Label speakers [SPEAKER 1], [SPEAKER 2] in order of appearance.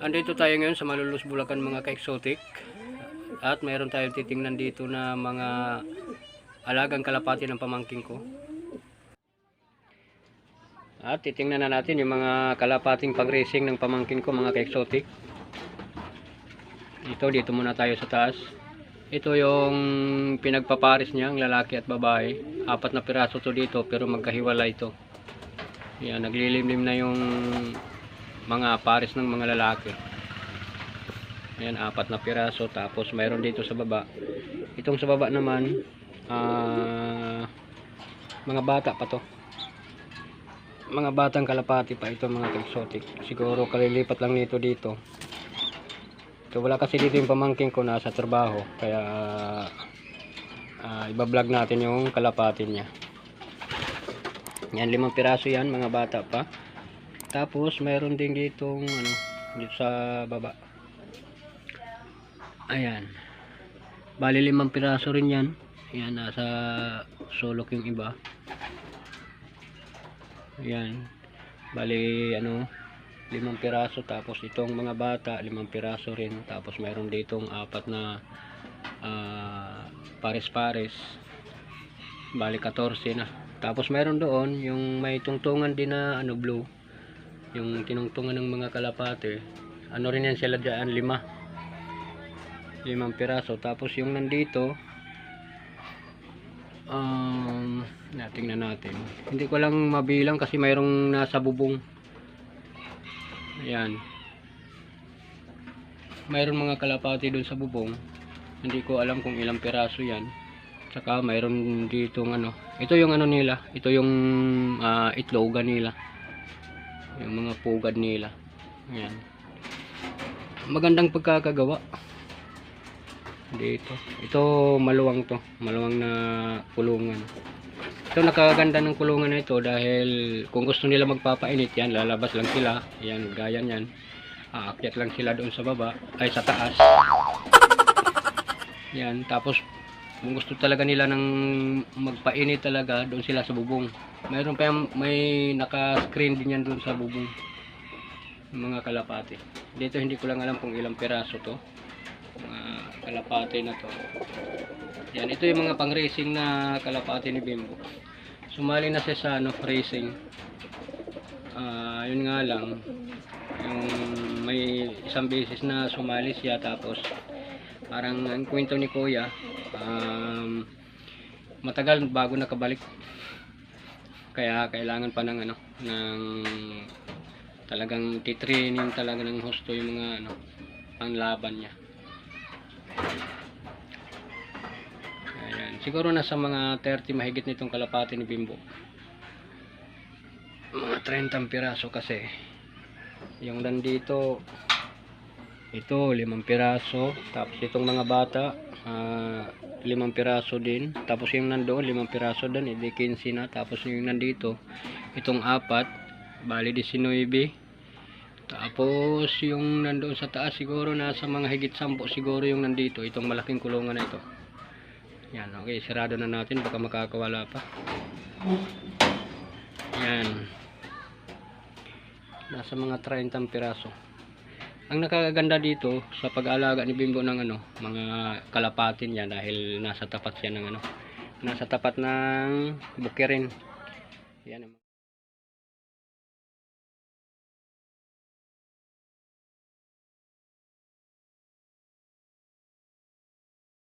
[SPEAKER 1] Andito tayo ngayon sa Malolos, Bulacan mga ka-exotic. At mayroon tayong titingnan dito na mga alagang kalapati ng pamangking ko. At titingnan na natin yung mga kalapating pang-racing ng pamangkin ko mga ka-exotic. Dito muna tayo sa taas. Ito yung pinagpaparis niya, ang lalaki at babae. 4 na piraso to dito pero magkahiwalay ito. Yan, naglilimlim na yung mga pares ng mga lalaki. Ayan, 4 na piraso. Tapos mayroon dito sa baba. Itong sa baba naman mga bata pa to, mga batang kalapati pa ito mga ka-exotic. Siguro kalilipat lang nito dito. So wala kasi dito yung pamangking ko, nasa trabaho, kaya iba-vlog natin yung kalapati niya. Yan, 5 piraso yan, mga bata pa. Tapos mayroon din ditong dito sa baba. Ayan, bali 5 piraso rin yan. Ayan, nasa sulok yung iba. Ayan, bali 5 piraso. Tapos itong mga bata 5 piraso rin. Tapos mayroon ditong 4 na pares-pares, bali 14 na. Tapos mayroon doon yung may tungtungan din na blue, yung tinungtungan ng mga kalapate. Rin yan sila dyan, 5 piraso. Tapos yung nandito tingnan natin, hindi ko lang mabilang kasi mayroong nasa bubong. Ayan, mayroong mga kalapati doon sa bubong, hindi ko alam kung ilang piraso yan. Saka mayroon ditong ito yung nila, ito yung itlogan nila, yung mga pugad nila. Ayan, magandang pagkakagawa dito. Ito maluwang to, maluwang na kulungan. Ito nakaganda ng kulungan na ito dahil kung gusto nila magpapainit yan, lalabas lang sila. Yan, gaya yan, aakyat lang sila doon sa baba, ay sa taas. Yan, tapos kung gusto talaga nila ng magpainit talaga, doon sila sa bubong. Mayroon pa yung, may naka-screen din yan doon sa bubong, mga kalapati. Dito hindi ko lang alam kung ilang piraso to, mga kalapati na to. Yan, ito yung mga pang racing na kalapati ni Bimbo. Sumali na siya sa racing. Yun nga lang, yung may isang beses na sumali siya, tapos parang ang kwento ni Kuya, matagal bago nakabalik. Kaya kailangan pa ng ng talagang titraining talaga ng husto yung mga panglaban niya. Ayan, siguro nasa mga 30 mahigit nitong kalapati ni Bimbo. Mga 30 piraso kasi. Yung nandito, ito 5 piraso. Tapos itong mga bata 5 piraso din. Tapos yung nandoon 5 piraso din, edi 15 na. Tapos yung nandito, itong 4, bali 19. Tapos yung nandoon sa taas siguro nasa mga higit 10 siguro yung nandito, itong malaking kulungan na ito. Yan, okay, sirado na natin, baka makakawala pa. Yan, nasa mga 30 piraso. Ang nakakaganda dito sa pag-aalaga ni Bimbo ng mga kalapatin yan, dahil nasa tapat siya ng nasa tapat ng bukirin. Yan.